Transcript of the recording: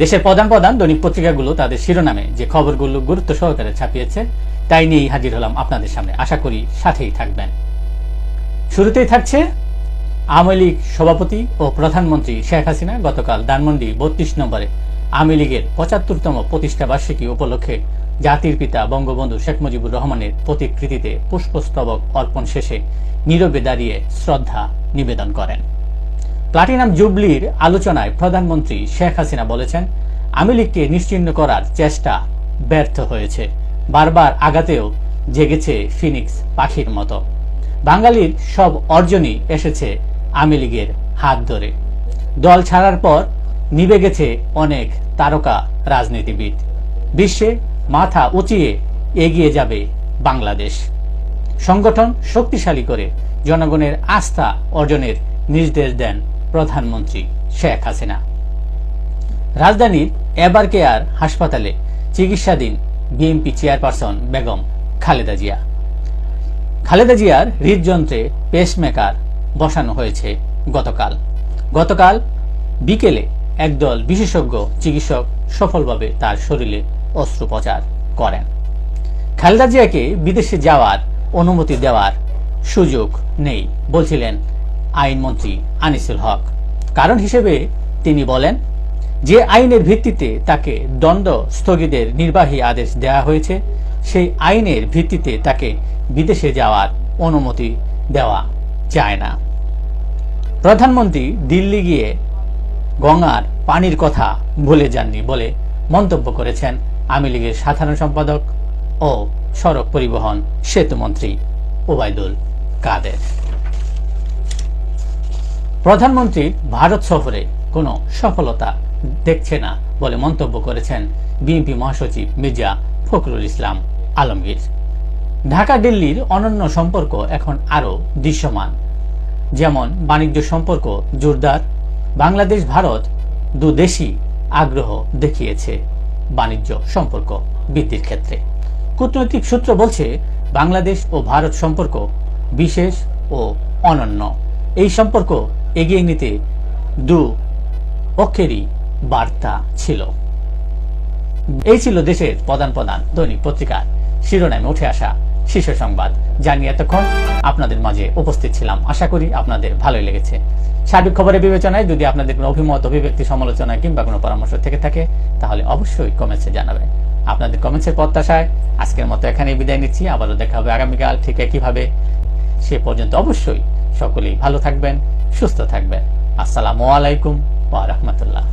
দেশের প্রধান প্রধান দৈনিক পত্রিকাগুলো তাদের শিরোনামে যে খবরগুলো গুরুত্ব সহকারে ছাপিয়েছে তাই নিয়েই হাজির হলাম আপনাদের সামনে। আশা করি সাথেই থাকবেন। শুরুতেই থাকছে আওয়ামী লীগ সভাপতি ও প্রধানমন্ত্রী শেখ হাসিনা গতকাল ধানমন্ডি ৩২ নম্বরে আওয়ামী লীগের ৭৫তম প্রতিষ্ঠা বার্ষিকী উপলক্ষে জাতির পিতা বঙ্গবন্ধু শেখ মুজিবুর রহমানের প্রতিকৃতিতে পুষ্পস্তবক অর্পণ শেষে নীরবে দাঁড়িয়ে শ্রদ্ধা নিবেদন করেন। প্লাটিনাম জুবলির আলোচনায় প্রধানমন্ত্রী শেখ হাসিনা বলেছেন, আওয়ামী লীগকে নিশ্চিহ্ন করার চেষ্টা ব্যর্থ হয়েছে, বারবার আঘাতেও জেগেছে ফিনিক্স পাখির মতো। বাঙালির সব অর্জনই এসেছে আওয়ামী লীগের হাত ধরে। দল ছাড়ার পর নিভে গেছে অনেক তারকা রাজনীতিবিদ। বিশ্বে মাথা উঁচিয়ে এগিয়ে যাবে বাংলাদেশ। সংগঠন শক্তিশালী করে জনগণের আস্থা অর্জনের নির্দেশ দেন প্রধানমন্ত্রী শেখ হাসিনা। রাজধানীর এভার কেয়ার হাসপাতালে চিকিৎসাধীন বিএনপি চেয়ারপারসন বেগম খালেদা জিয়া। খালেদা জিয়ার হৃদযন্ত্রে পেসমেকার বসানো হয়েছে গতকাল বিকেলে একদল বিশেষজ্ঞ চিকিৎসক সফলভাবে তার শরীরে অস্ত্রোপচার করেন। খালেদা জিয়াকে বিদেশে যাওয়ার অনুমতি দেওয়ার সুযোগ নেই বলছিলেন আইনমন্ত্রী আনিসুল হক। কারণ হিসেবে তিনি বলেন, যে আইনের ভিত্তিতে তাকে দণ্ড স্থগিতের নির্বাহী আদেশ দেওয়া হয়েছে সেই আইনের ভিত্তিতে তাকে বিদেশে যাওয়ার অনুমতি দেওয়া যায় না। প্রধানমন্ত্রী দিল্লি গিয়ে গঙ্গার পানির কথা ভুলে যাননি বলে মন্তব্য করেছেন আওয়ামী লীগের সাধারণ সম্পাদক ও সড়ক পরিবহন সেতুমন্ত্রী ওবায়দুল কাদের। প্রধানমন্ত্রীর ভারত সফরে কোনো সফলতা দেখছে না বলে মন্তব্য করেছেন বিএনপি মহাসচিব মির্জা ফখরুল ইসলাম আলমগীর। ঢাকা দিল্লির অনন্য সম্পর্ক এখন আরো দৃশ্যমান, যেমন বাণিজ্য সম্পর্ক জোরদার। বাংলাদেশ ভারত দুদেশই আগ্রহ দেখিয়েছে বাণিজ্য সম্পর্ক বৃদ্ধির ক্ষেত্রে। কূটনৈতিক সূত্র বলছে, বাংলাদেশ ও ভারত সম্পর্ক বিশেষ ও অনন্য। এই সম্পর্ক এগিয়ে নিতে দু পক্ষেরই বার্তা ছিল। এই ছিল দেশের প্রধান প্রধান দৈনিক পত্রিকার শিরোনামে উঠে আসা শীর্ষ সংবাদ, যা নিয়ে এতক্ষণ আপনাদের মাঝে উপস্থিত ছিলাম। আশা করি আপনাদের ভালোই লেগেছে। সার্বিক খবরের বিবেচনায় যদি আপনাদের কোনো অভিমত, অভিব্যক্তি, সমালোচনা কিংবা কোনো পরামর্শ থেকে থাকে তাহলে অবশ্যই কমেন্টসে জানাবেন। আপনাদের কমেন্টসের প্রত্যাশায় আজকের মতো এখানেই বিদায় নিচ্ছি। আবারও দেখা হবে আগামীকাল ঠিক একইভাবে। সে পর্যন্ত অবশ্যই সকলেই ভালো থাকবেন, সুস্থ থাকবেন। আসসালামু আলাইকুম ওয়া রাহমাতুল্লাহ।